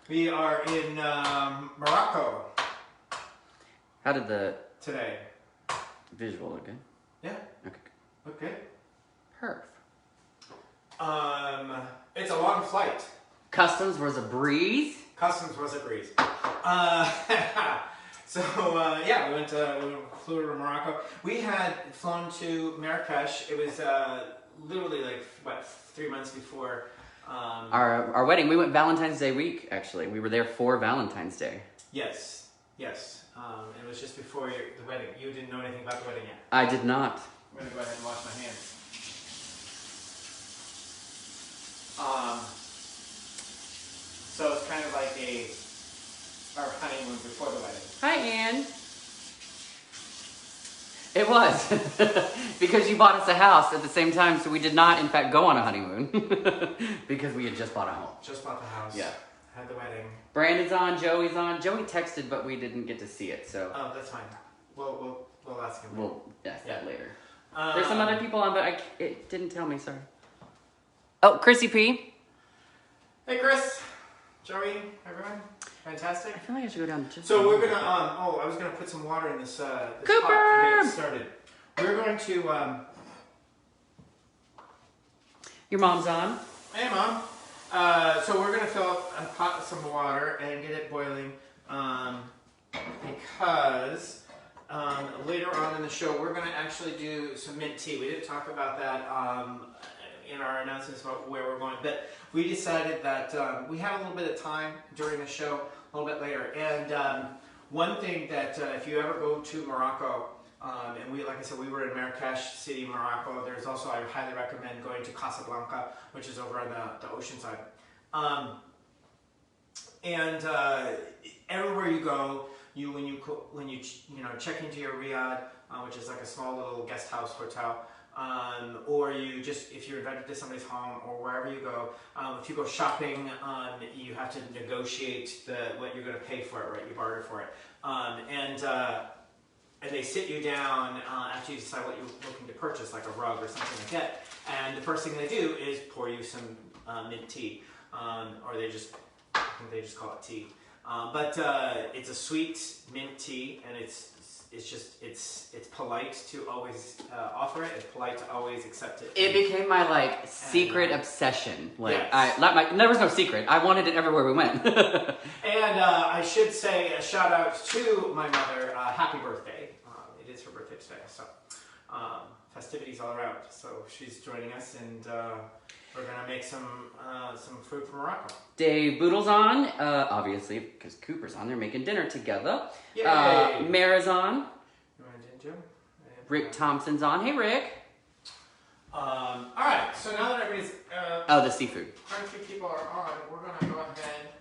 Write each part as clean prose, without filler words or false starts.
We are in Morocco. How did the today visual look good? Yeah. Okay. Okay. Perf. It's a long flight. Customs was a breeze. Customs was a breeze. So yeah, we flew to Morocco. We had flown to Marrakesh. It was literally like what, 3 months before Our wedding. We went Valentine's Day week. Actually, we were there for Valentine's Day. Yes. It was just before the wedding. You didn't know anything about the wedding yet. I did not. I'm gonna go ahead and wash my hands. So it's kind of like our honeymoon before the wedding. Hi, Anne. It was because you bought us a house at the same time, so we did not, in fact, go on a honeymoon because we had just bought a home. Just bought the house. Yeah. Had the wedding. Brandon's on. Joey's on. Joey texted, but we didn't get to see it. So. Oh, that's fine. We'll ask him. We'll ask that later. There's some other people on, but it didn't tell me. Sorry. Oh, Chrissy P. Hey, Chris. Joey. Everyone. Fantastic. I feel like I should go down. So we're gonna. I was gonna put some water in this. This Cooper. pot to get it started. We're going to. Your mom's on. Hey, Mom. So we're gonna fill up a pot with some water and get it boiling, because later on in the show we're gonna actually do some mint tea. We didn't talk about that in our announcements about where we're going, but we decided that we had a little bit of time during the show, a little bit later, and one thing that if you ever go to Morocco. And like I said, we were in Marrakesh City, Morocco. There's also, I highly recommend going to Casablanca, which is over on the ocean side. And everywhere you go, when you check into your riad, which is like a small little guest house hotel, or if you're invited to somebody's home or wherever you go, if you go shopping, you have to negotiate what you're going to pay for it, right? You barter for it, and they sit you down after you decide what you're looking to purchase, like a rug or something like that. And the first thing they do is pour you some mint tea, or I think they just call it tea. But it's a sweet mint tea, and it's polite to always offer it. It's polite to always accept it. It became my secret obsession. Yes. There was no secret. I wanted it everywhere we went. And I should say a shout out to my mother. Happy birthday! It is her birthday today, so festivities all around. So she's joining us, and we're gonna make some food from Morocco. Dave Boodle's on, obviously because Cooper's on. They're making dinner together. Yay! Mara's on. You want to do? Rick Thompson's on. Hey, Rick. All right. So now that everybody's the seafood. quite a few people are on, we're gonna go ahead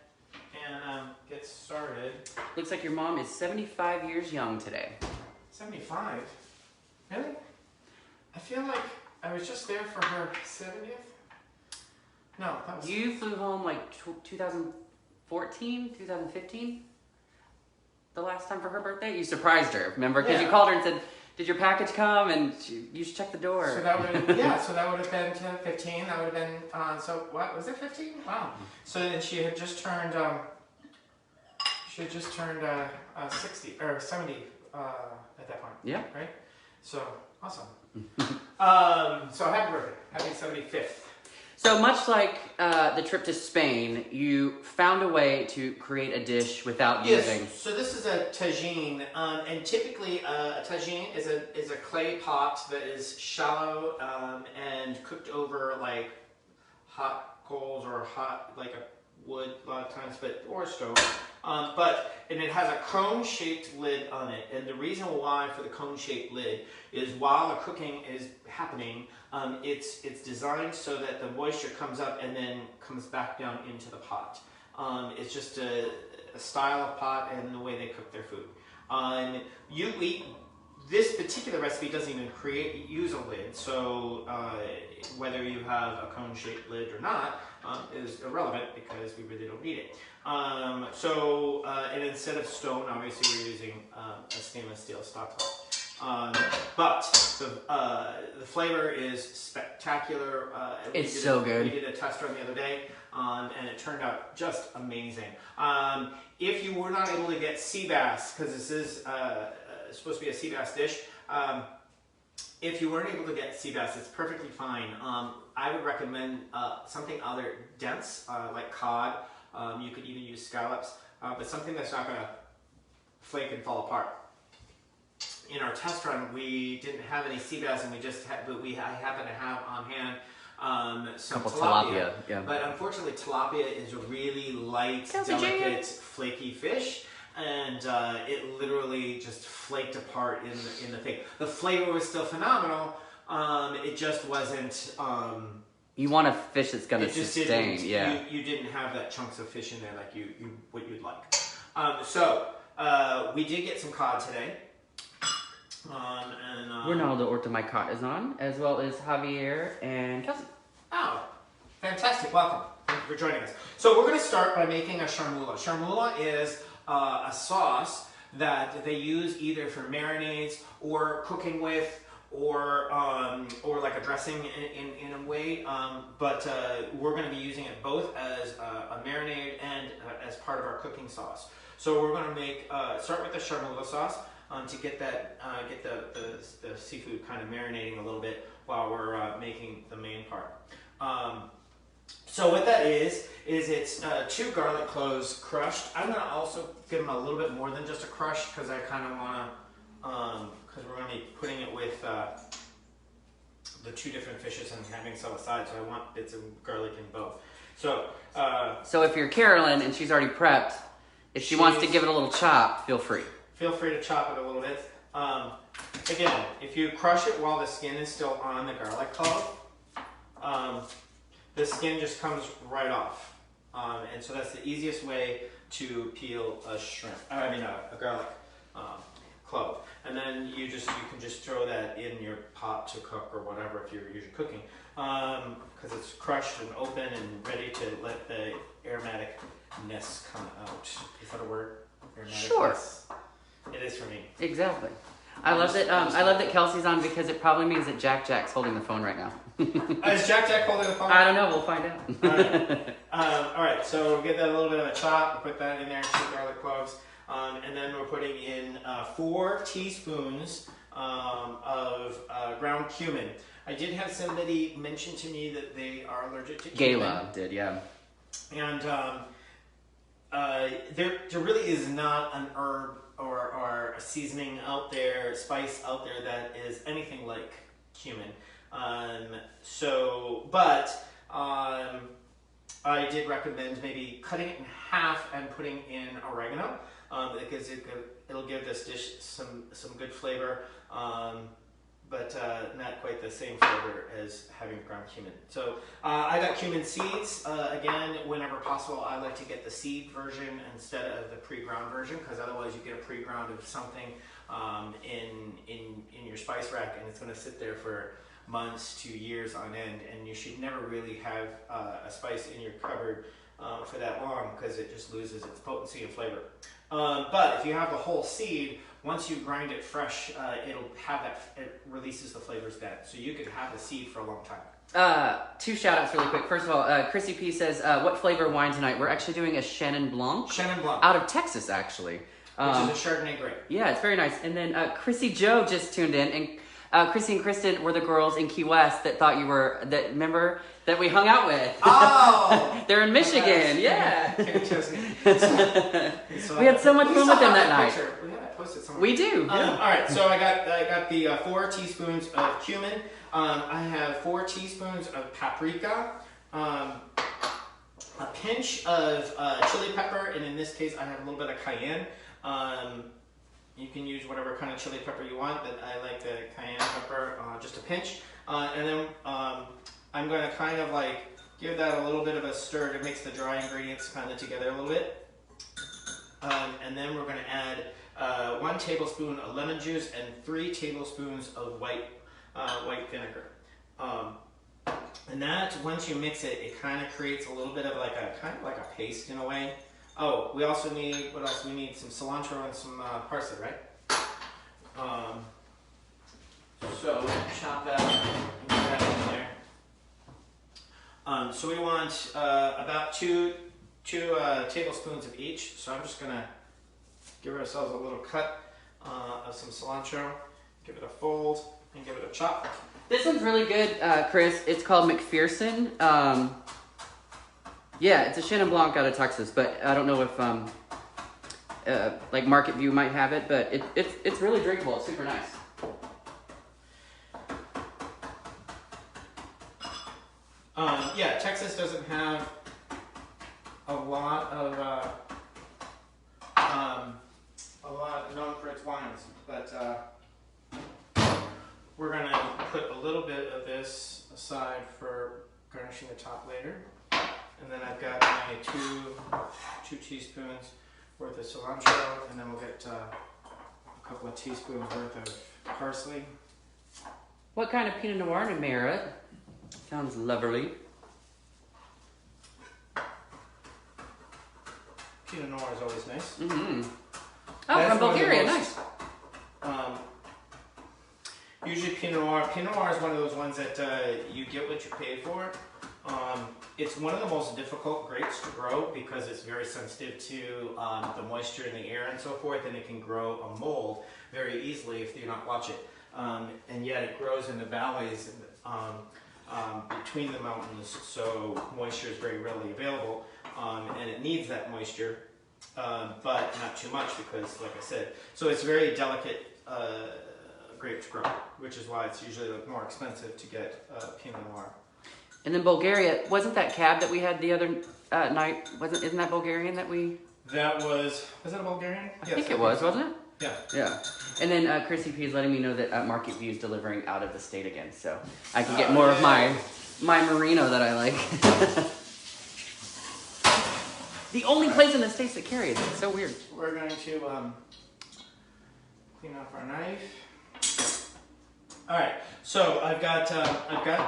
and get started. Looks like your mom is 75 years young today. 75? Really? I feel like I was just there for her 70th. No, that was... You flew home 2014, 2015? The last time for her birthday? You surprised her, remember? Because you called her and said, did your package come? And you should check the door. So that would have, so that would have been 15. That would have been, so what, was it 15? Wow. So then she had just turned, 60, or 70 at that point. Yeah. Right? So, awesome. So happy birthday. Happy 75th. So much like the trip to Spain, you found a way to create a dish without using... Yes, so this is a tagine, and typically a tagine is a clay pot that is shallow and cooked over like hot coals or hot, like a wood a lot of times, or a stove. And it has a cone-shaped lid on it, and the reason why for the cone-shaped lid is while the cooking is happening, it's designed so that the moisture comes up and then comes back down into the pot. It's just a style of pot and the way they cook their food. This particular recipe doesn't even use a lid, so whether you have a cone-shaped lid or not is irrelevant because we really don't need it. And instead of stone, obviously we're using a stainless steel stock pot. But the flavor is spectacular. It's so good. We did a test run the other day, and it turned out just amazing. If you were not able to get sea bass, because this is supposed to be a sea bass dish, if you weren't able to get sea bass, it's perfectly fine. I would recommend something other dense, like cod. You could even use scallops, but something that's not going to flake and fall apart. In our test run, we didn't have any sea bass, and I happen to have on hand some tilapia. Yeah. But unfortunately, tilapia is a really light, delicate, flaky fish, and it literally just flaked apart in the thing. The flavor was still phenomenal. It just wasn't. You want a fish that's going to sustain. Yeah. You didn't have that chunks of fish in there like what you'd like. So we did get some cod today. Ronaldo Ortamaikat is on, as well as Javier and Kelsey. Oh, fantastic. Welcome. Thank you for joining us. So we're going to start by making a charmoula. Charmoula is a sauce that they use either for marinades or cooking with, or like a dressing in a way. But we're going to be using it both as a marinade and as part of our cooking sauce. So we're going to start with the charmoula sauce. To get that, get the seafood kind of marinating a little bit while we're making the main part. So what that is it's 2 garlic cloves crushed. I'm gonna also give them a little bit more than just a crush because I kind of wanna, because we're gonna be putting it with the 2 different fishes and having some aside. So I want bits of garlic in both. So if you're Carolyn and she's already prepped, if she wants to give it a little chop, feel free. Feel free to chop it a little bit. Again, if you crush it while the skin is still on the garlic clove, the skin just comes right off. And so that's the easiest way to peel a garlic clove. And then you can just throw that in your pot to cook or whatever if you're usually cooking. Because it's crushed and open and ready to let the aromaticness come out. Is that a word? Sure. It is for me. Exactly. I love that Kelsey's on because it probably means that Jack's holding the phone right now. Is Jack holding the phone? I don't know. We'll find out. All right. So we'll get that a little bit of a chop. We'll put that in there, 2 garlic cloves, and then we're putting in 4 teaspoons of ground cumin. I did have somebody mention to me that they are allergic to cumin. Gayla did, yeah. And there really is not an herb or a seasoning out there, spice out there that is anything like cumin. I did recommend maybe cutting it in half and putting in oregano, because it'll give this dish some good flavor, but not quite the same flavor as having ground cumin. So I got cumin seeds. Again, whenever possible, I like to get the seed version instead of the pre-ground version, because otherwise you get a pre-ground of something in your spice rack, and it's going to sit there for months to years on end, and you should never really have a spice in your cupboard for that long, because it just loses its potency and flavor. But if you have the whole seed, once you grind it fresh, it releases the flavors then. So you could have the seed for a long time. 2 shout outs really quick. First of all, Chrissy P says, what flavor wine tonight? We're actually doing a Chenin Blanc. Chenin Blanc. Out of Texas, actually. Which is a Chardonnay grape. Yeah, it's very nice. And then Chrissy Joe just tuned in, and Chrissy and Kristen were the girls in Key West that thought you were, remember, that we hung out with. Oh! They're in Michigan, yeah. So we had so much fun with them that night. We have it posted somewhere. We do, yeah. All right, so I got the 4 teaspoons of cumin. I have 4 teaspoons of paprika, a pinch of chili pepper, and in this case I have a little bit of cayenne. You can use whatever kind of chili pepper you want, but I like the cayenne pepper, just a pinch. And then I'm going to kind of like give that a little bit of a stir to mix the dry ingredients kind of together a little bit. And then we're going to add 1 tablespoon of lemon juice and 3 tablespoons of white vinegar. And that, once you mix it, it kind of creates a little bit of like a paste in a way. Oh, we also need, what else? We need some cilantro and some parsley, right? So chop that and get that in there. So we want about two tablespoons of each. So I'm just gonna give ourselves a little cut of some cilantro, give it a fold, and give it a chop. This one's really good, Chris. It's called McPherson. Yeah, it's a Chenin Blanc out of Texas, but I don't know if like Market View might have it, but it's really drinkable. It's super nice. Yeah, Texas doesn't have a lot known for its wines, but we're gonna put a little bit of this aside for garnishing the top later, and then I've got my two teaspoons worth of cilantro, and then we'll get a couple of teaspoons worth of parsley. What kind of Pinot Noir, Namara? Sounds lovely. Pinot Noir is always nice. Mm-hmm. Oh, from Bulgaria, nice. Usually Pinot Noir is one of those ones that you get what you pay for. It's one of the most difficult grapes to grow because it's very sensitive to the moisture in the air and so forth, and it can grow a mold very easily if you don't watch it. And yet it grows in the valleys between the mountains, so moisture is very readily available, and it needs that moisture, but not too much because, like I said, so it's very delicate grape to grow, which is why it's usually more expensive to get Pinot Noir. And then Bulgaria, wasn't that cab that we had the other night? Isn't that Bulgarian that we? Was it a Bulgarian? I think it was, wasn't it? Yeah. Yeah. And then Chrissy P is letting me know that Market View is delivering out of the state again, so I can get more of my Merino that I like. The only place in the States that carries it. It's so weird. We're going to clean off our knife. All right, so I've got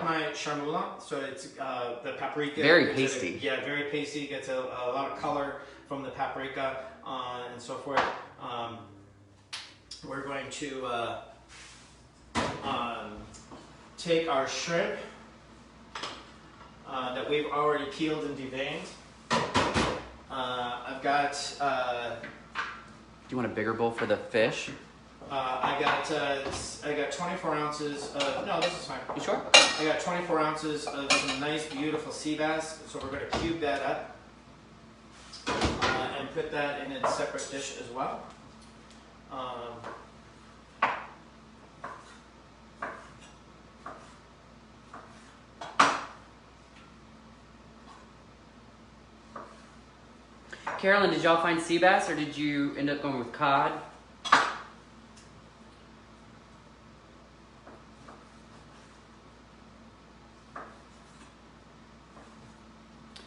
my charmoula. So it's the paprika. Very pasty. Yeah, very pasty. Gets a lot of color from the paprika and so forth. We're going to take our shrimp that we've already peeled and deveined. I've got. Do you want a bigger bowl for the fish? I got 24 ounces of. No, this is fine. You sure? I got 24 ounces of some nice, beautiful sea bass. So we're going to cube that up and put that in a separate dish as well. Carolyn, did y'all find sea bass or did you end up going with cod?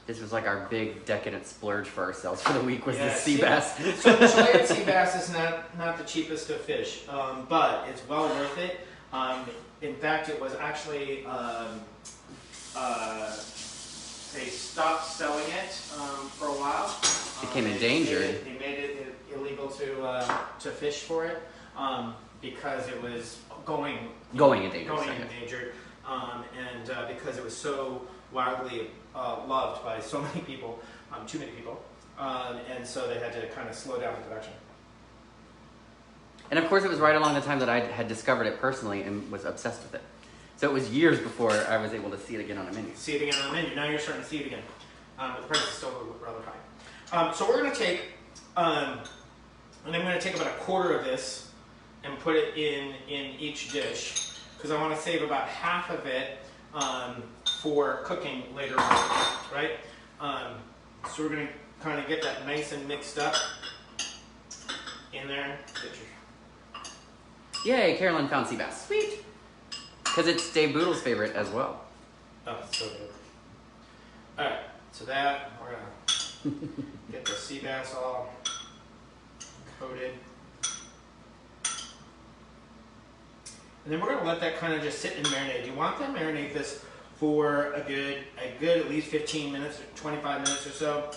This was like our big decadent splurge for ourselves for the week was the sea bass. So the Chilean sea bass is not the cheapest of fish, but it's well worth it. In fact, it was actually they stopped selling it for a while. Became endangered. They made it illegal to fish for it because it was going endangered, and because it was so wildly loved by so many people, too many people, and so they had to kind of slow down the production. And of course, it was right along the time that I had discovered it personally and was obsessed with it. So it was years before I was able to see it again on a menu. See it again on the menu. Now you're starting to see it again. But the price is still rather high. So we're going to take, and I'm going to take about a quarter of this and put it in each dish because I want to save about half of it for cooking later on, right? So we're going to kind of get that nice and mixed up in there. Yay, Carolyn found sea bass. Sweet. Because it's Dave Boodle's favorite as well. Oh, so good. All right, so that we're gonna get the sea bass all coated, and then we're gonna let that kind of just sit and marinate. You want to marinate this for a good at least 15 minutes, 25 minutes or so.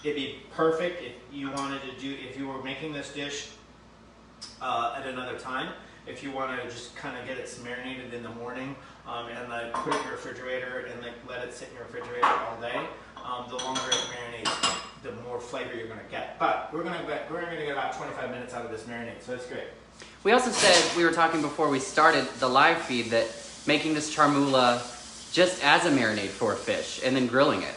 It'd be perfect if you wanted to if you were making this dish at another time. if you want to just kind of get it marinated in the morning and like put it in your refrigerator and like let it sit in your refrigerator all day, the longer it marinates, the more flavor you're going to get. But we're going to get about 25 minutes out of this marinade, so it's great. We also said, we were talking before we started the live feed, that making this charmoula just as a marinade for a fish and then grilling it.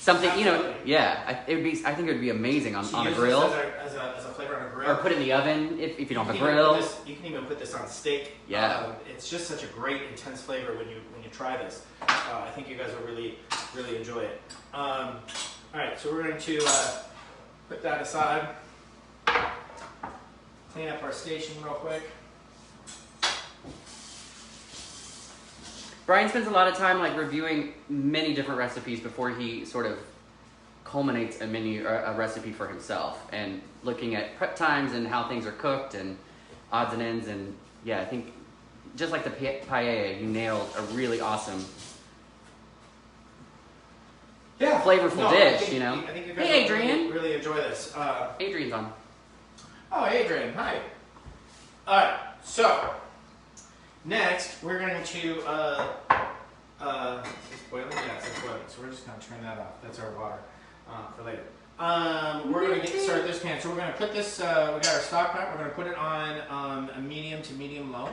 Something, you know, yeah, I think it would be amazing on a grill. As a flavor on a grill. Or put it in the oven if you don't have a grill. You can even put this on steak. Yeah. It's just such a great, intense flavor when you try this. I think you guys will really, really enjoy it. All right, so we're going to put that aside. Clean up our station real quick. Brian spends a lot of time like reviewing many different recipes before he sort of culminates a recipe for himself, and looking at prep times and how things are cooked and odds and ends. And yeah, I think just like the paella, you nailed a really awesome, flavorful dish. I think you guys hey, Adrian. Really enjoy this. Adrian's on. Oh, Adrian, hi. All right, so next we're going to. Is this boiling? Yes, it's boiling. So we're just going to turn that off. That's our water for later. We're going to start this pan. So we're going to put this. We got our stock pot. We're going to put it on a medium to medium low.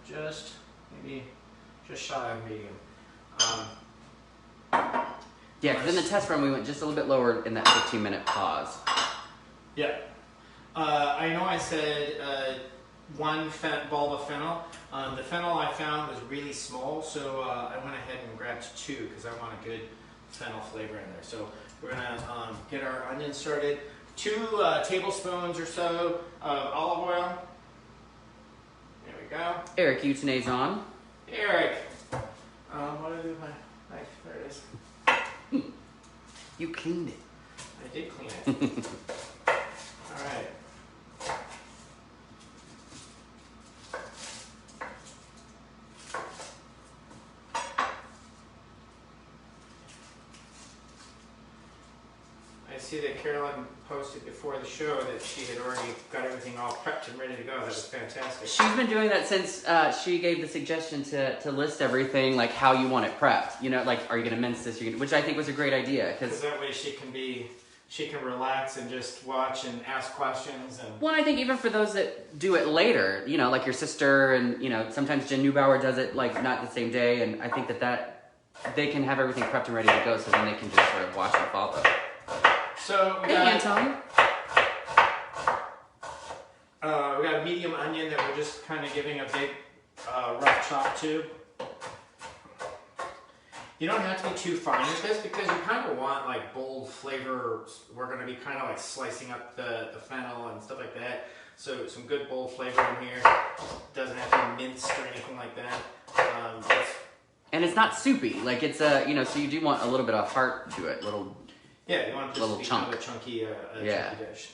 Just shy of medium. Yeah, because in the test run we went just a little bit lower in that 15-minute pause. Yeah. I know I said one bulb of fennel. The fennel I found was really small, so I went ahead and grabbed 2 because I want a good fennel flavor in there. So we're going to get our onions started. 2 tablespoons or so of olive oil. There we go. Eric Utene's on. Eric! What did I do with my knife? There it is. You cleaned it. I did clean it. All right. I see that Carolyn posted before the show that she had already got everything all prepped and ready to go. That was fantastic. She's been doing that since she gave the suggestion to list everything, like how you want it prepped. You know, like, are you going to mince this? Which I think was a great idea. Because that way she can relax and just watch and ask questions. And well, I think even for those that do it later, you know, like your sister, and, you know, sometimes Jen Neubauer does it like not the same day. And I think that they can have everything prepped and ready to go, so then they can just sort of watch and follow. So hey, Anton. We got a medium onion that we're just kind of giving a big rough chop to. You don't have to be too fine with this because you kind of want like bold flavor. We're going to be kind of like slicing up the fennel and stuff like that. So some good bold flavor in here. Doesn't have to be minced or anything like that. And it's not soupy. Like it's you know, so you do want a little bit of heart to it. Yeah, you want just to be kind of a chunky dish.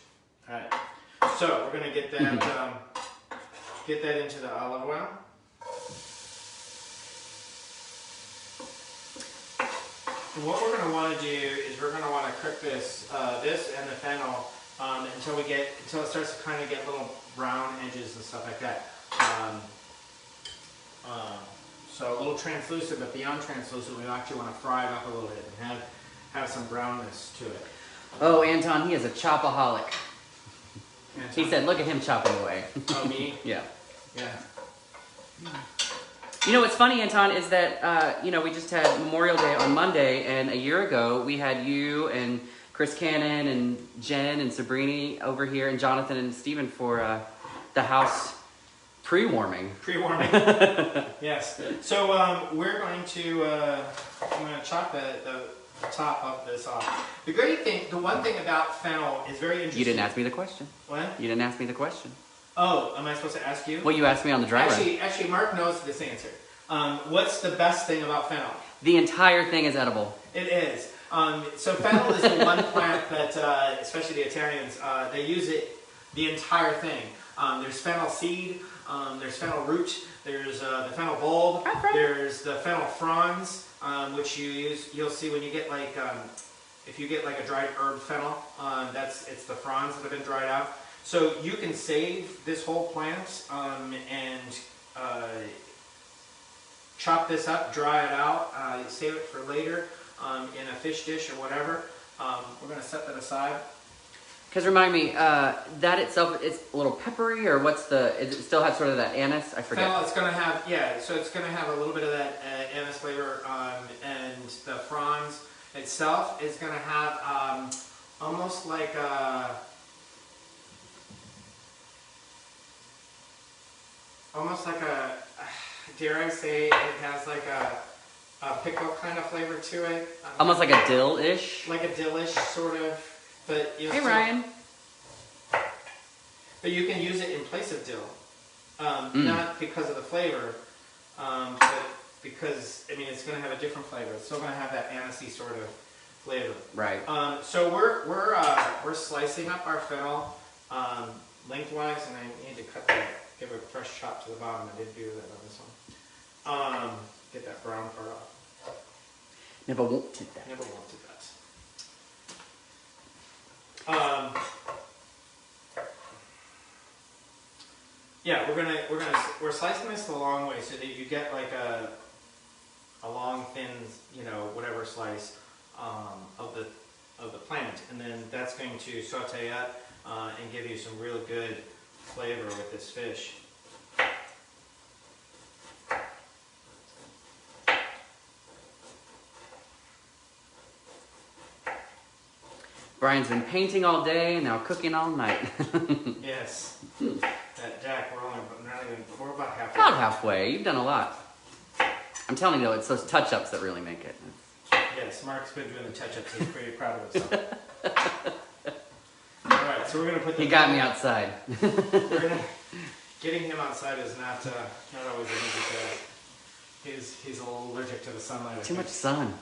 All right. So we're going to get that into the olive oil. And what we're going to want to do is we're going to want to cook this and the fennel until it starts to kind of get little brown edges and stuff like that. So a little translucent, but beyond translucent, we actually want to fry it up a little bit and have some brownness to it. Oh, Anton, he is a chopaholic. Anton? He said, "Look at him chopping away." Oh, me? Yeah. Yeah. You know what's funny, Anton, is that you know, we just had Memorial Day on Monday, and a year ago we had you and Chris Cannon and Jen and Sabrini over here, and Jonathan and Stephen for the house pre-warming. Pre-warming. Yes. So we're going to I'm going to chop the top of this off. The one thing about fennel is very interesting. You didn't ask me the question. What? You didn't ask me the question. Oh, am I supposed to ask you? Well, you asked me on the dry run. Actually, Mark knows this answer. What's the best thing about fennel? The entire thing is edible. It is. So fennel is the one plant that, especially the Italians, they use it, the entire thing. There's fennel seed, there's fennel root, there's the fennel bulb, there's the fennel fronds, which you'll see when you get like, if you get like a dried herb fennel, it's the fronds that have been dried out. So you can save this whole plant and chop this up, dry it out, save it for later in a fish dish or whatever. We're going to set that aside. Because remind me, that itself, it's a little peppery, or what's the? It still has sort of that anise. I forget. Fennel, it's going to have, yeah. So it's going to have a little bit of that anise flavor, and the fronds itself is going to have almost like a, dare I say, it has like a pickle kind of flavor to it. Almost like a dill-ish. Like a dillish sort of, but hey Ryan. But you can use it in place of dill, not because of the flavor, but because I mean it's going to have a different flavor. It's still going to have that anisey sort of flavor. Right. So we're slicing up our fennel lengthwise, and I need to give a fresh chop to the bottom. I did do that on this one. Get that brown part off. Never wanted that. Never wanted that. Yeah, we're slicing this the long way so that you get like a long thin, whatever slice of the plant, and then that's going to saute up and give you some real good flavor with this fish. Brian's been painting all day, now cooking all night. Yes. Jack, we're about halfway. About halfway. You've done a lot. I'm telling you though, it's those touch-ups that really make it. Yes, Mark's been doing the touch-ups. He's pretty proud of himself. All right, so we're gonna put. He got me outside. Getting him outside is not always an easy task. He's a little allergic to the sunlight. Too much sun.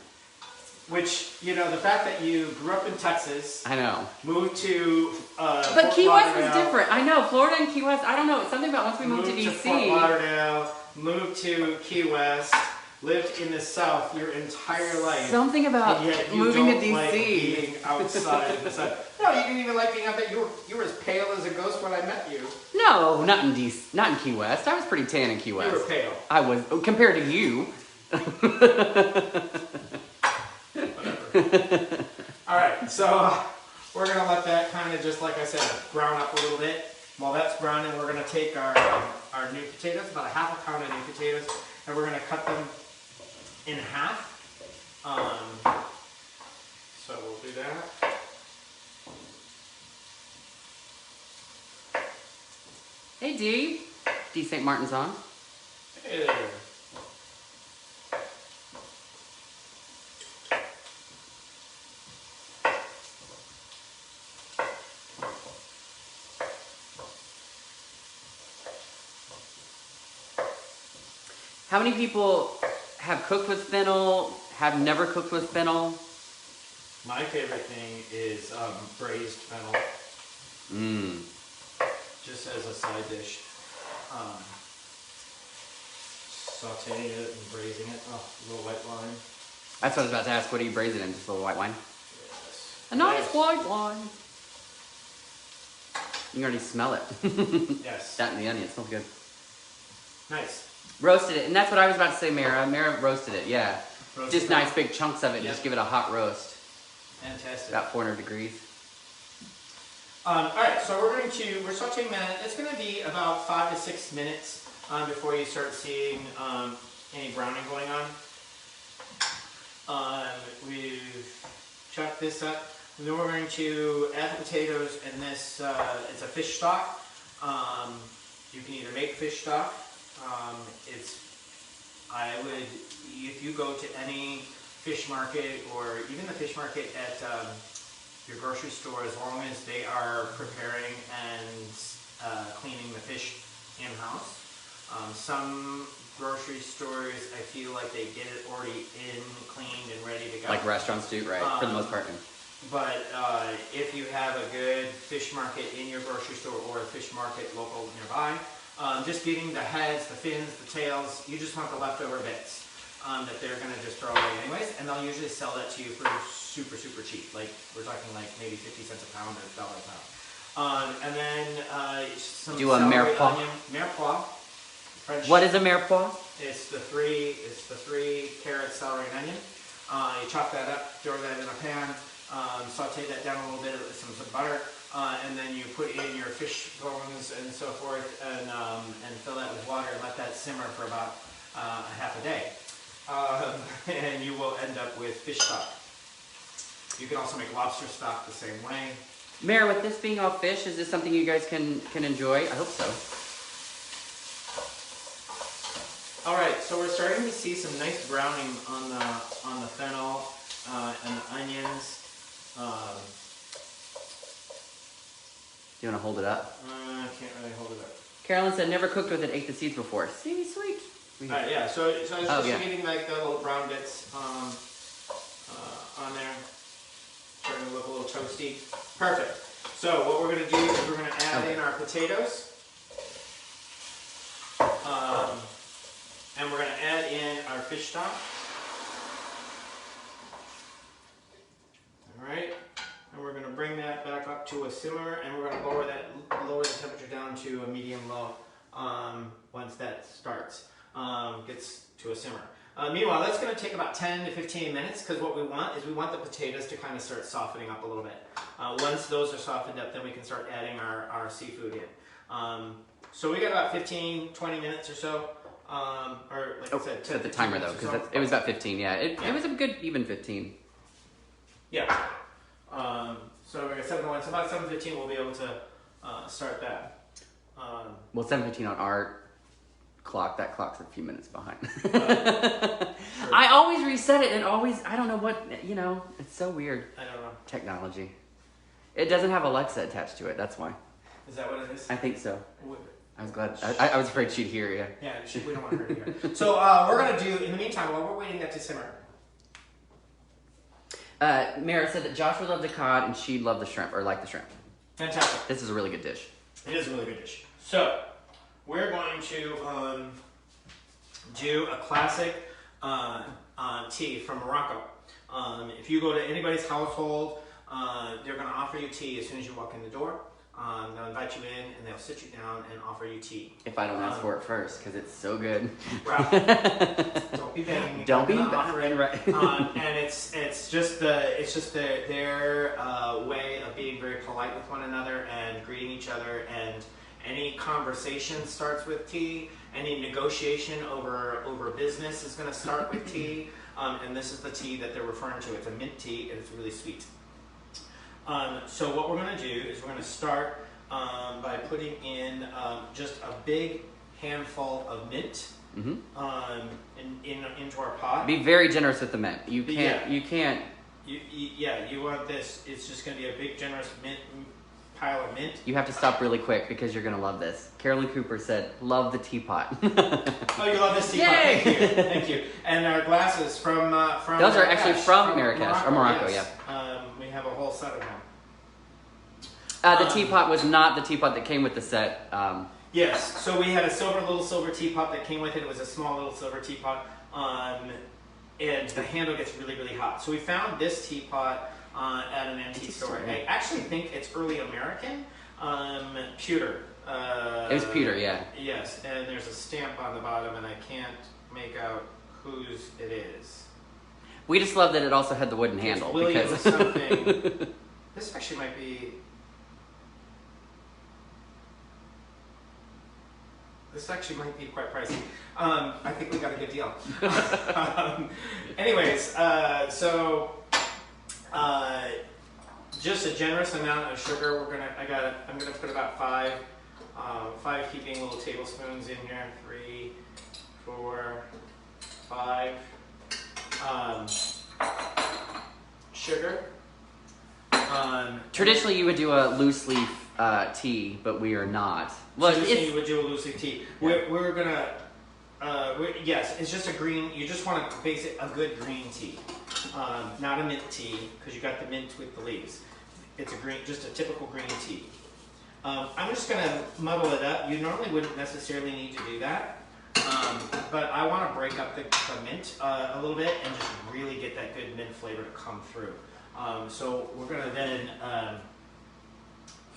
Which, the fact that you grew up in Texas. I know. Moved to But Fort Key West Lauderdale, was different. I know, Florida and Key West, I don't know, it's something about once we moved to DC. Fort Lauderdale, moved to Key West, lived in the South your entire life. Something about yet you moving to don't DC. Like being outside in the sun. No, you didn't even like being out there. You were as pale as a ghost when I met you. No, not in DC, not in Key West. I was pretty tan in Key West. You were pale. I was, compared to you. Alright, so we're going to let that kind of, just like I said, brown up a little bit. While that's browning, we're going to take our new potatoes, about a half a pound of new potatoes, and we're going to cut them in half. So we'll do that. Hey D. D. St. Martin's on. Hey. How many people have cooked with fennel, have never cooked with fennel? My favorite thing is braised fennel. Just as a side dish. Sauteing it and braising it. Oh, a little white wine. That's what I was about to ask. What do you braise it in? Just a little white wine? Yes. A nice white wine. You can already smell it. Yes. That and the onion. It smells good. Nice. Roasted it. And that's what I was about to say, Mara. Mara roasted it, yeah. Roasted just nice big chunks of it. Yep. Just give it a hot roast. Fantastic. About 400 degrees. Alright, so we're sauteing that. It's going to be about 5 to 6 minutes before you start seeing any browning going on. We've chopped this up. And then we're going to add the potatoes, and this, it's a fish stock. You can either make fish stock. If you go to any fish market, or even the fish market at your grocery store, as long as they are preparing and cleaning the fish in-house. Some grocery stores, I feel like they get it already cleaned and ready to go. Like restaurants do, right? For the most part. But if you have a good fish market in your grocery store, or a fish market local nearby, just getting the heads, the fins, the tails, you just want the leftover bits that they're going to just throw away anyways, and they'll usually sell that to you for super, super cheap. Like, we're talking like maybe 50 cents a pound or $1 a pound. And then some Do a celery, mirepoix. onion, mirepoix. French. What is a mirepoix? It's the three carrots, celery, and onion. You chop that up, throw that in a pan, saute that down a little bit with some butter, and then you put in your fish bones and so forth, and fill that with water and let that simmer for about half a day. And you will end up with fish stock. You can also make lobster stock the same way. Mare, with this being all fish, is this something you guys can enjoy? I hope so. All right, so we're starting to see some nice browning on the fennel and the onions. You want to hold it up? I can't really hold it up. Carolyn said never cooked with it, ate the seeds before. See, sweet. Yeah, so I was just getting like the little brown bits on there. Starting to look a little toasty. Perfect. So what we're going to do is we're going to add in our potatoes. And we're going to add in our fish stock. All right. And we're going to bring that back up to a simmer, and we're going to lower the temperature down to a medium-low once that starts, gets to a simmer. Meanwhile, that's going to take about 10 to 15 minutes, because what we want is we want the potatoes to kind of start softening up a little bit. Once those are softened up, then we can start adding our seafood in. So we got about 15, 20 minutes or so. Or like I said, set the timer though, because it was about 15. Yeah, it was a good even 15. Yeah. So we're at 7:01. So about 7:15, we'll be able to start that. Well, 7:15 on our clock. That clock's a few minutes behind. Sure. I always reset it, and I don't know what, it's so weird. I don't know. Technology. It doesn't have Alexa attached to it. That's why. Is that what it is? I think so. What? I was glad. I was afraid she'd hear you. Yeah, we don't want her to hear. So we're going to do, in the meantime, while we're waiting that to simmer. Mara said that Josh would love the cod and she'd love the shrimp, or like the shrimp. Fantastic. This is a really good dish. It is a really good dish. So we're going to do a classic tea from Morocco. If you go to anybody's household, they're going to offer you tea as soon as you walk in the door. They'll invite you in and they'll sit you down and offer you tea. If I don't ask for it first, because it's so good. Well, don't be begging. Don't be begging, right? And it's just their way of being very polite with one another and greeting each other. And any conversation starts with tea. Any negotiation over business is going to start with tea. And this is the tea that they're referring to. It's a mint tea and it's really sweet. So what we're going to do is we're going to start by putting in just a big handful of mint into our pot. Be very generous with the mint. You can't. You want this. It's just going to be a big, generous pile of mint. You have to stop really quick because you're going to love this. Carolyn Cooper said, "Love the teapot." Oh, you love this teapot? Yay! Thank you, thank you. And our glasses from those are actually from Marrakesh or Morocco, yes. Yeah. We have a whole set of them. The teapot was not the teapot that came with the set. Yes, so we had a little silver teapot that came with it. It was a small little silver teapot, and the handle gets really, really hot. So we found this teapot at an antique store. I actually think it's early American, pewter. It was pewter, yeah. Yes, and there's a stamp on the bottom, and I can't make out whose it is. We just love that it also had the wooden handle. It's William because something. This actually might be. This actually might be quite pricey. I think we got a good deal. Anyways, just a generous amount of sugar. I'm gonna put about five heaping little tablespoons in here. 3, 4, 5. Sugar. Traditionally, you would do a loose leaf tea, but we are not. Well, traditionally, you would do a loose leaf tea. Yeah. We're gonna. Yes, it's just a green. You just want to base it a good green tea, not a mint tea, because you got the mint with the leaves. It's just a typical green tea. I'm just gonna muddle it up. You normally wouldn't necessarily need to do that, but I want to break up the mint a little bit and just really get that good mint flavor to come through. So we're gonna then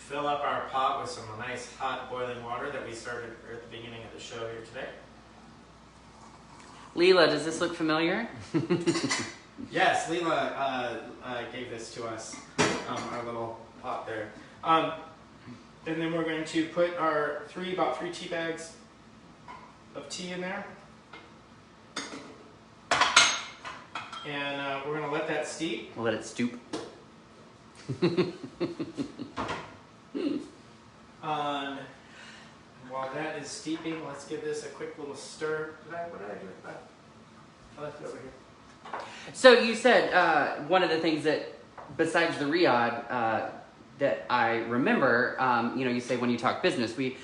fill up our pot with some nice hot boiling water that we started at the beginning of the show here today. Leela, does this look familiar? Yes, Leela gave this to us, our little pot there. And then we're going to put our about 3 tea bags of tea in there. And we're going to let that steep. We'll let it stoop. While that is steeping, let's give this a quick little stir. What did I do with that? I left it over here. So you said one of the things that, besides the riyadh, that I remember, you say when you talk business, we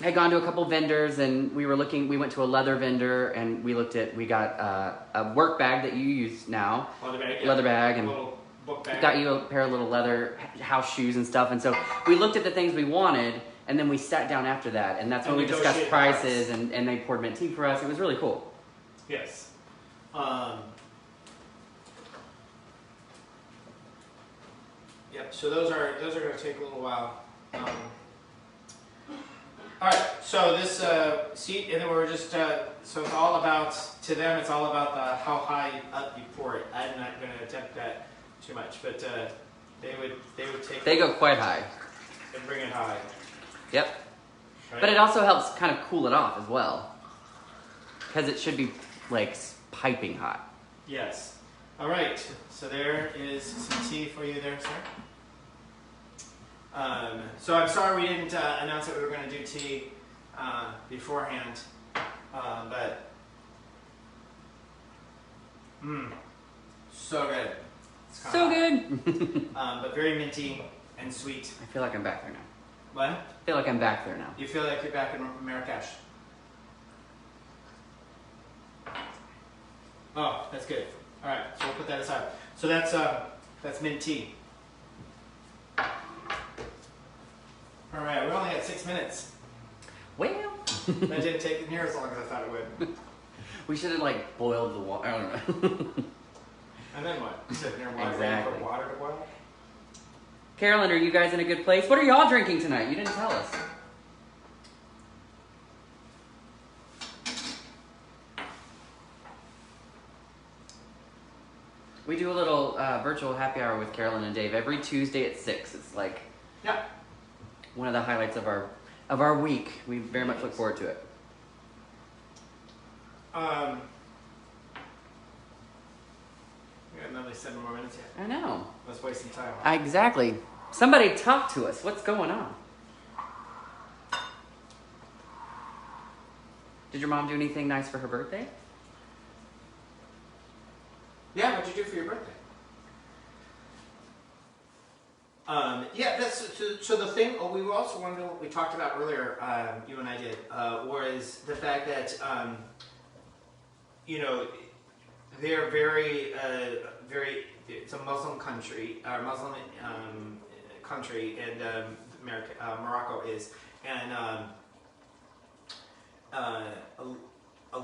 had gone to a couple vendors and we went to a leather vendor and we got a work bag that you use now. Leather bag, and a little book bag. Got you a pair of little leather house shoes and stuff. And so we looked at the things we wanted and then we sat down after that. And that's when we discussed prices and they poured mint tea for us. It was really cool. Yes. Yep, so those are going to take a little while. All right, so this seat, and then we're just, so it's all about, to them, it's all about how high up you pour it. I'm not going to attempt that too much, but they would take They go quite high. And bring it high. Yep. Right? But it also helps kind of cool it off as well. Because it should be, like, piping hot. Yes. All right, so there is some tea for you there, sir. So I'm sorry we didn't announce that we were going to do tea beforehand, but so good. So good. But very minty and sweet. I feel like I'm back there now. What? I feel like I'm back there now. You feel like you're back in Marrakesh. Oh, that's good. All right, so we'll put that aside. So that's mint tea. All right, we only had 6 minutes. Well, That didn't take near as long as I thought it would. we should have like boiled the water. I don't know. And then what? Sit near water, Exactly. waiting for water to boil? Carolyn, are you guys in a good place? What are y'all drinking tonight? You didn't tell us. We do a little virtual happy hour with Carolyn and Dave every Tuesday at 6. It's like one of the highlights of our week. We very much look forward to it. We got another 7 more minutes yet. I know. Let's waste some time. Exactly. Somebody talk to us. What's going on? Did your mom do anything nice for her birthday? Yeah, what'd you do for your birthday? Yeah, that's so the thing. Oh, we also wanted to know what we talked about earlier. You and I did was the fact that they're very. It's a Muslim country, Muslim country, and Morocco is, and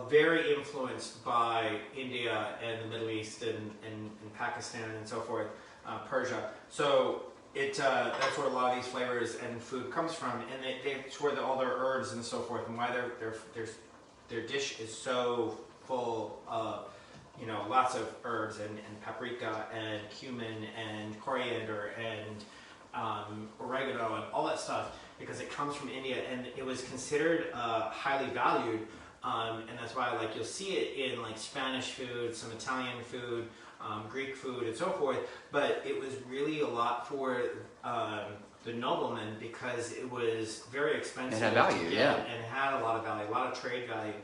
very influenced by India and the Middle East and Pakistan and so forth, Persia. So that's where a lot of these flavors and food comes from, and it's where all their herbs and so forth, and why their dish is so full of lots of herbs and paprika and cumin and coriander and oregano and all that stuff, because it comes from India, and it was considered highly valued. And that's why, like, you'll see it in like Spanish food, some Italian food, Greek food, and so forth. But it was really a lot for the noblemen, because it was very expensive. It had value, yeah, and it had a lot of value, a lot of trade value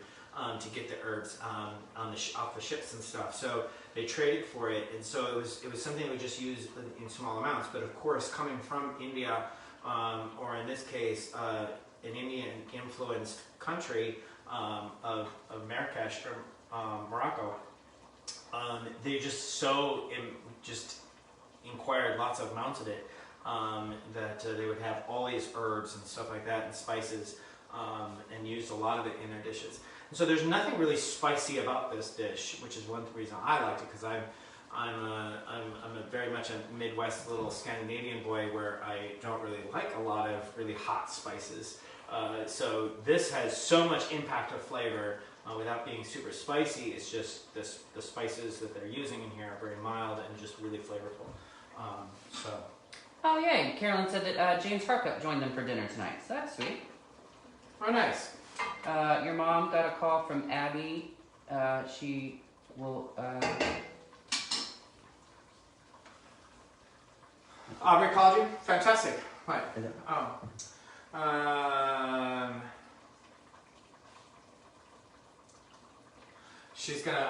to get the herbs off the ships and stuff. So they traded for it, and so it was something we just used in small amounts. But of course, coming from India, or in this case, an Indian-influenced country. Of Marrakesh or Morocco, they just just inquired lots of amounts of it, that they would have all these herbs and stuff like that and spices, and used a lot of it in their dishes. And so there's nothing really spicy about this dish, which is one reason I liked it, because I'm a very much a Midwest little Scandinavian boy where I don't really like a lot of really hot spices. So this has so much impact of flavor without being super spicy. It's just the spices that they're using in here are very mild and just really flavorful. So. Oh yay! Carolyn said that James Harkup joined them for dinner tonight. So that's sweet. Oh, nice. Your mom got a call from Abby. She will. Aubrey called you? Fantastic. What? Is it? Oh.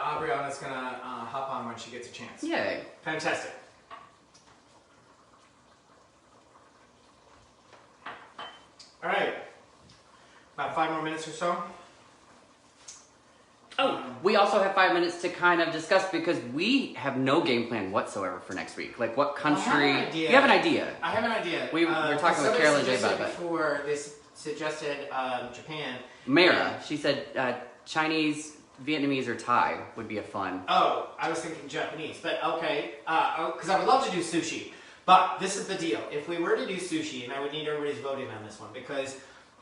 Aubriana's gonna hop on when she gets a chance. Yay. Fantastic. All right. About 5 more minutes or so. Oh, we also have 5 minutes to kind of discuss because we have no game plan whatsoever for next week. Like what country? I have an idea. You have an idea. I have an idea. We were talking with Carolyn J about it. Before they suggested Japan. Mara, she said Chinese, Vietnamese, or Thai would be a fun. Oh, I was thinking Japanese, but okay. Because I would love to do sushi. But this is the deal. If we were to do sushi, and I would need everybody's voting on this one, because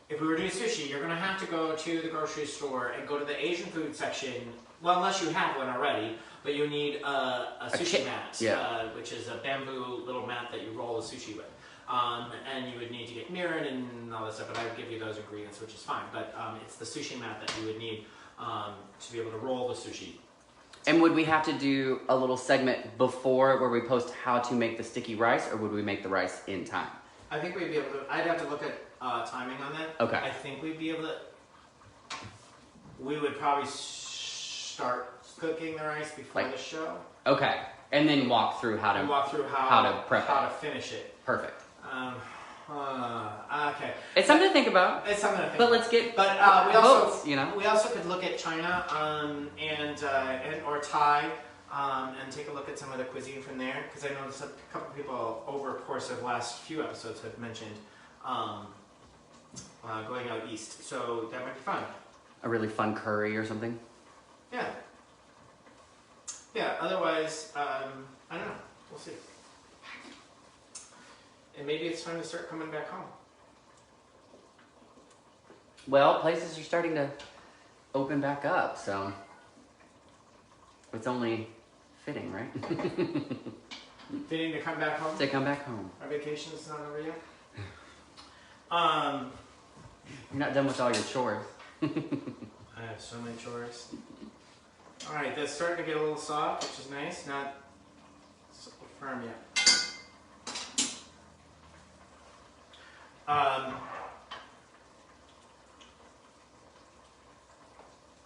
if we were to do sushi, you're going to have to go to the grocery store and go to the Asian food section. Well, unless you have one already, but you need a sushi mat, which is a bamboo little mat that you roll the sushi with. And you would need to get mirin and all this stuff, but I would give you those ingredients, which is fine. But it's the sushi mat that you would need to be able to roll the sushi. And would we have to do a little segment before where we post how to make the sticky rice, or would we make the rice in time? I think we'd be able to. I'd have to look at timing on that. Okay. I think we'd be able to. We would probably start cooking the rice before the show. Okay, and then walk through how to how to prep how to finish it. Perfect. Okay. It's something to think about. It's something to think But about. let's get But we also, votes, you know? We also could look at China and or Thai and take a look at some of the cuisine from there, because I know a couple of people over the course of the last few episodes have mentioned going out east. So that might be fun. A really fun curry or something. Yeah. Yeah. Otherwise, I don't know. We'll see. And maybe it's time to start coming back home. Well, places are starting to open back up, so it's only fitting, right? Fitting to come back home? To come back home. Our vacation's not over yet? You're not done with all your chores. I have so many chores. Alright, that's starting to get a little soft, which is nice. Not so firm yet.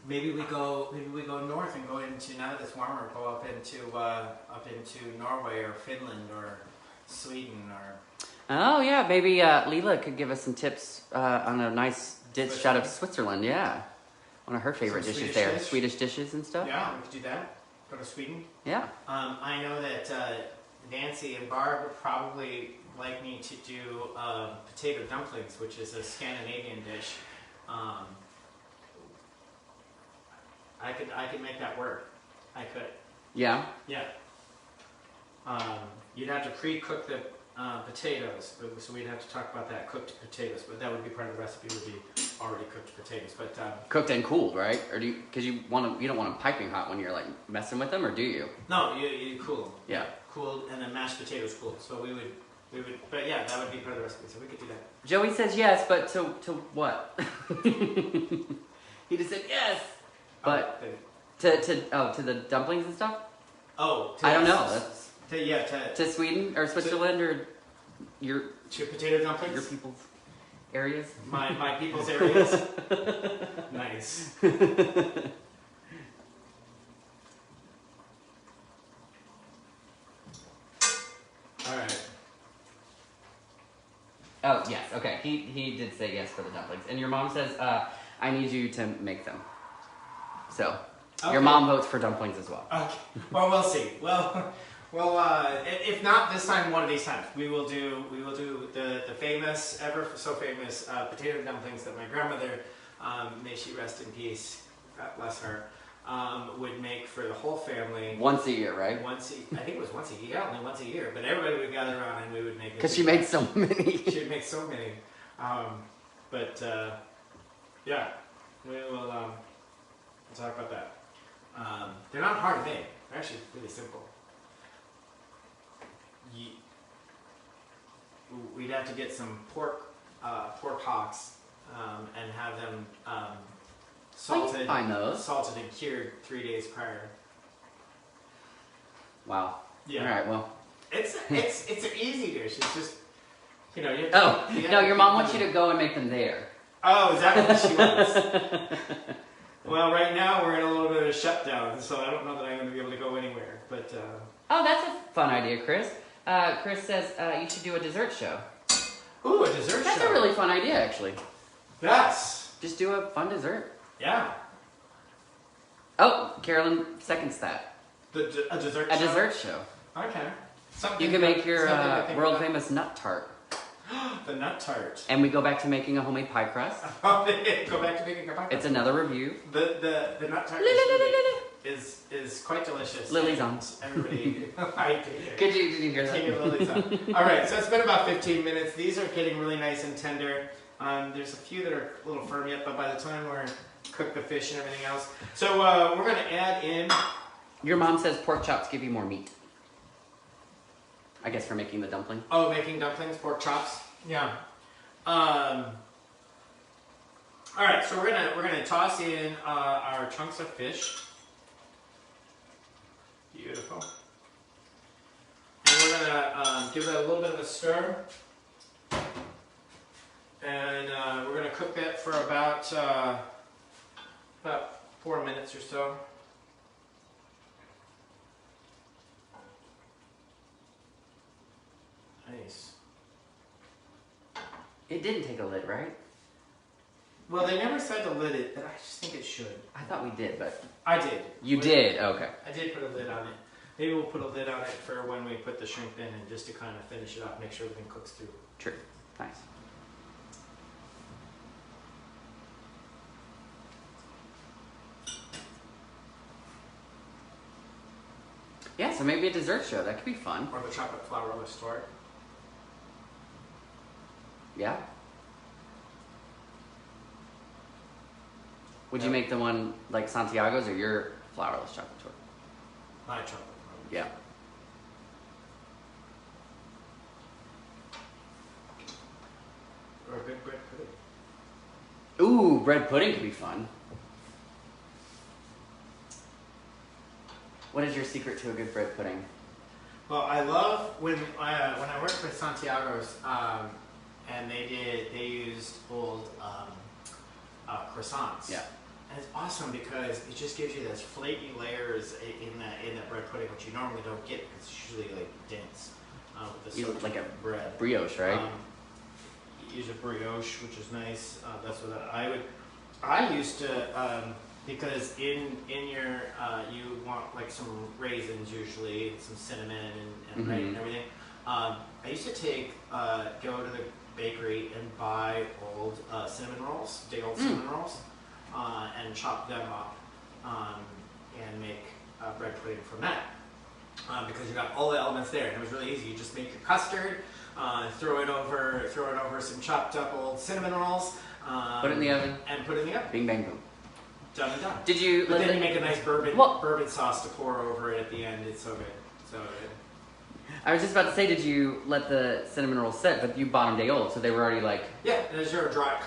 Maybe we go north and go into, now that it's warmer, go up into Norway or Finland or Sweden or. Oh yeah, maybe Leela could give us some tips on a nice dish out of Switzerland. Yeah, one of her favorite Some dishes Swedish there, dish? Swedish dishes and stuff. Yeah, we could do that. Go to Sweden. Yeah. I know that Nancy and Barb would probably like me to do potato dumplings, which is a Scandinavian dish. I could make that work. I could. Yeah. Yeah. You'd have to pre-cook the potatoes, so we'd have to talk about that, cooked potatoes. But that would be part of the recipe. Would be already cooked potatoes. But Cooked and cooled, right? Or do you? Because you don't want them piping hot when you're like messing with them, or do you? no, you cool them. Yeah. Cooled, and then mashed potatoes cooled. So we would. But yeah, that would be part of the recipe. So we could do that. Joey says yes, but to what? He just said yes. But to the dumplings and stuff? Oh, I don't know. To Sweden or Switzerland or your to potato dumplings. Your people's areas. My people's areas. Nice. All right. Oh yes, okay. He did say yes for the dumplings, and your mom says I need you to make them. So, your mom votes for dumplings as well. Okay. Well, we'll see. Well, if not this time, one of these times, we will do the famous, ever so famous potato dumplings that my grandmother, may she rest in peace, God bless her, would make for the whole family. Once a year, right? I think it was once a year. Yeah, only once a year. But everybody would gather around and we would make. Because she made so many. She'd make so many. Yeah, we will we'll talk about that. They're not hard to make. They're actually really simple. We'd have to get some pork hocks and have them salted and cured 3 days prior. Wow. Yeah. All right. Well. It's an easy dish. It's just you know. No, your mom wants you to go and make them there. Oh, is that what she wants? Well, right now we're in a little bit of a shutdown, so I don't know that I'm going to be able to go anywhere. But oh, that's a fun idea, Chris. Chris says you should do a dessert show. Ooh, a dessert show. That's a really fun idea, actually. Yes. Just do a fun dessert. Yeah. Oh, Carolyn seconds that. A dessert show? A dessert show. Okay. You can make your world famous nut tart. The nut tart. And we go back to making a homemade pie crust. Go back to making a pie crust. It's another review. The nut tart is quite delicious. Lily's on. Everybody, I did you hear that? Take it, Lily's on. All right, so it's been about 15 minutes. These are getting really nice and tender. There's a few that are a little firm yet, but by the time we're cook the fish and everything else, so we're going to add in. Your mom says pork chops give you more meat. I guess for making the dumpling. Oh, making dumplings, pork chops. Yeah. All right, so we're gonna toss in our chunks of fish. Beautiful. And we're gonna give it a little bit of a stir. And we're gonna cook that for about 4 minutes or so. Nice. It didn't take a lid, right? Well, they never said to lid it, but I just think it should. I thought we did, but... I did. You did? Okay. I did put a lid on it. Maybe we'll put a lid on it for when we put the shrimp in and just to kind of finish it up, make sure everything cooks through. True. Nice. Yeah, so maybe a dessert show. That could be fun. Or the chocolate flourless tart. Yeah. Would you make the one like Santiago's or your flourless chocolate tart? My chocolate flourless. Yeah. Or a good bread pudding. Ooh, bread pudding could be fun. What is your secret to a good bread pudding? Well, I love when I worked with Santiago's, and they used old croissants. Yeah. And it's awesome because it just gives you those flaky layers in that bread pudding, which you normally don't get because it's usually like dense with the like a bread brioche, right? Use a brioche, which is nice. That's what I used to. Because in your you want like some raisins usually, some cinnamon and bread and everything. I used to go to the bakery and buy old cinnamon rolls, day old cinnamon rolls, and chop them up and make bread pudding from that. Because you got all the elements there, and it was really easy. You just make your custard, throw it over some chopped up old cinnamon rolls, put it in the oven, and put it in the oven. Bing bang boom. Done and done. Did you? But then you make a nice bourbon sauce to pour over it at the end. It's so good, so good. I was just about to say, did you let the cinnamon rolls set? But you bought them day old, so they were already like. Yeah, they're dry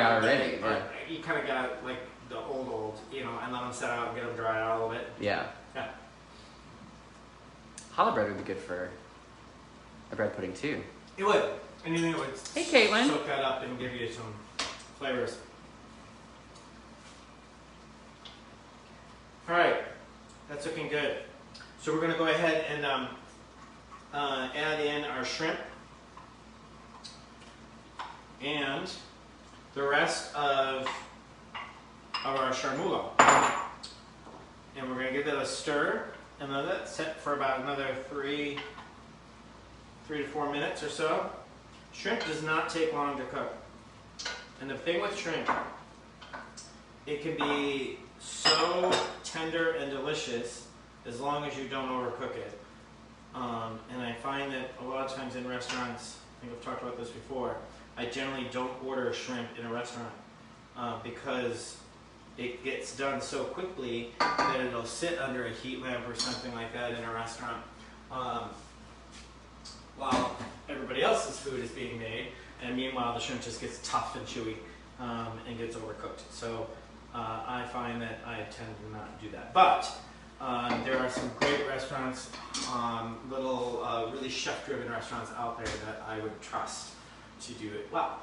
out already. But you kind of got like the old, and let them set out and get them dried out a little bit. Yeah. Yeah. Challah bread would be good for a bread pudding too. It would. Anything that would. Hey, Caitlin. Soak that up and give you some flavors. All right, that's looking good. So we're going to go ahead and add in our shrimp and the rest of our charmoulo. And we're going to give that a stir and let that set for about another 3 to 4 minutes or so. Shrimp does not take long to cook. And the thing with shrimp, it can be so tender and delicious as long as you don't overcook it. And I find that a lot of times in restaurants, I think I've talked about this before, I generally don't order shrimp in a restaurant because it gets done so quickly that it'll sit under a heat lamp or something like that in a restaurant while everybody else's food is being made, and meanwhile the shrimp just gets tough and chewy and gets overcooked. So I find that I tend to not do that. But there are some great restaurants, little really chef-driven restaurants out there that I would trust to do it well.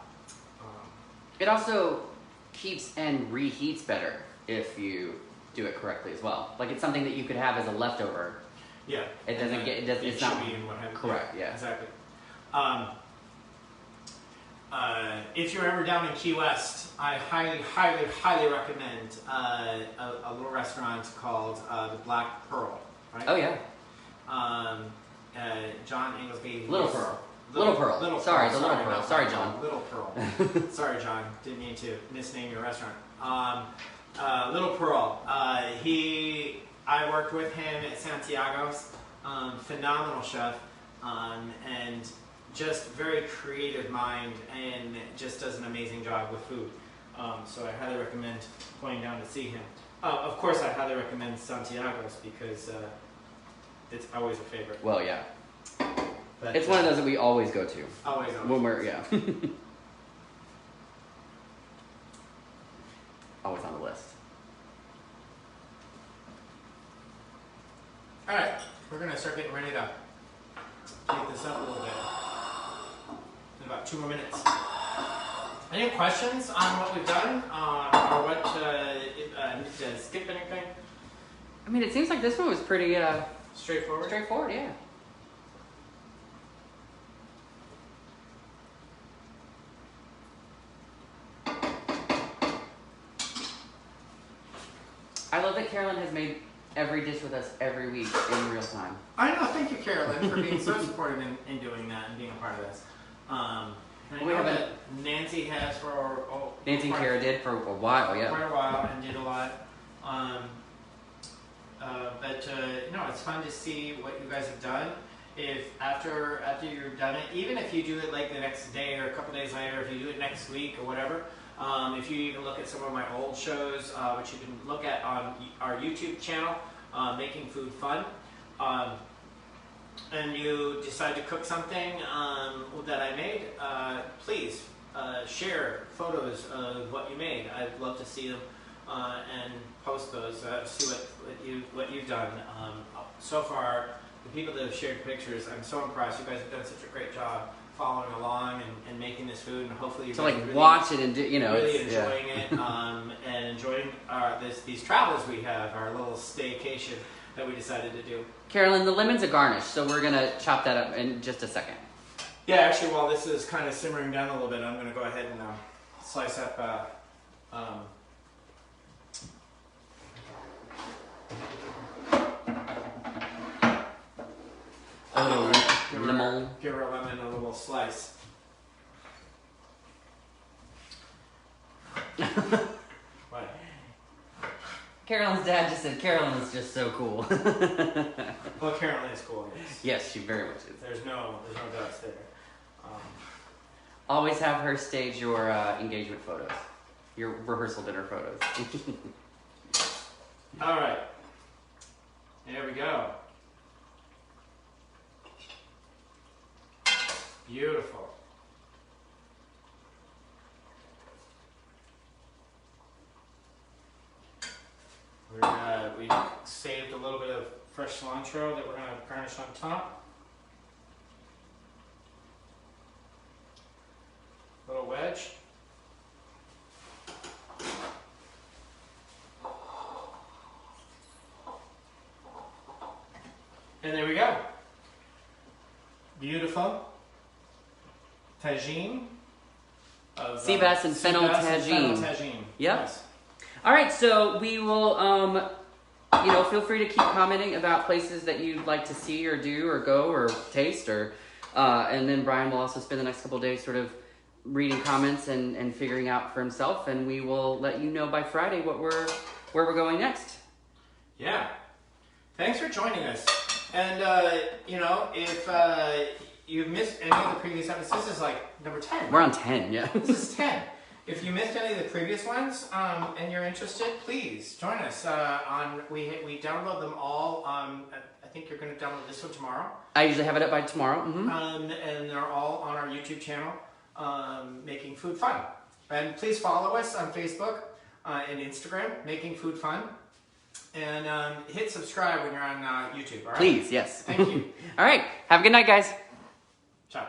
It also keeps and reheats better if you do it correctly as well. Like it's something that you could have as a leftover. Yeah. It doesn't get. It doesn't. It's not chewy and what have you. correct. Yeah. Exactly. If you're ever down in Key West, I highly, highly, highly recommend a little restaurant called the Black Pearl. Right? Oh yeah. John Inglesby. Little Pearl. Little Pearl. Sorry, the Little Pearl. Sorry, John. Little Pearl. Sorry, John. Didn't mean to misname your restaurant. Little Pearl. I worked with him at Santiago's. Phenomenal chef, and just very creative mind, and just does an amazing job with food. So I highly recommend going down to see him. Of course, I highly recommend Santiago's because it's always a favorite. Well, yeah. But, It's one of those that we always go to. Always. When we're, yeah. Always on the list. All right, we're gonna start getting ready to take this up a little bit. In about 2 more minutes. Any questions on what we've done, or what? Did I skip anything? I mean, it seems like this one was pretty Straightforward. straightforward. Yeah. I love that Carolyn has made every dish with us every week in real time. I know. Thank you, Carolyn, for being so supportive in doing that and being a part of this. And I know that Nancy has for Nancy and Kara did for a while, yeah. Quite a while, and did a lot. But it's fun to see what you guys have done. If after you've done it, even if you do it like the next day or a couple days later, if you do it next week or whatever, if you even look at some of my old shows, which you can look at on our YouTube channel, Making Food Fun, and you decide to cook something that I made, please share photos of what you made. I'd love to see them and post those, see what you've done. So far, the people that have shared pictures, I'm so impressed. You guys have done such a great job following along and making this food, and hopefully you to guys like really, watch it and do, really it's, enjoying it and enjoying these travels we have, our little staycation that we decided to do. Carolyn, the lemon's a garnish, so we're gonna chop that up in just a second. Yeah, actually, while this is kind of simmering down a little bit, I'm going to go ahead and slice up lemon. Give her a lemon a little slice. What? Carolyn's dad just said Carolyn is just so cool. Well, Carolyn is cool. Yes. Yes, she very much is. There's no doubts there. Always have her stage your engagement photos, your rehearsal dinner photos. All right. There we go. Beautiful. We saved a little bit of fresh cilantro that we're going to garnish on top. Little wedge. And there we go. Beautiful. Tagine. Sea bass and fennel tagine. Tagine. Yep. Yes. All right, so we will, feel free to keep commenting about places that you'd like to see or do or go or taste, or, and then Brian will also spend the next couple of days sort of reading comments and figuring out for himself, and we will let you know by Friday what we're where we're going next. Yeah. Thanks for joining us. And, you know, if you've missed any of the previous episodes, this is like number 10. We're on 10, yeah. This is 10. If you missed any of the previous ones and you're interested, please join us. We download them all. I think you're going to download this one tomorrow. I usually have it up by tomorrow. And they're all on our YouTube channel, Making Food Fun. And please follow us on Facebook and Instagram, Making Food Fun. And hit subscribe when you're on YouTube, all right? Please, yes. Thank you. All right. Have a good night, guys. Ciao.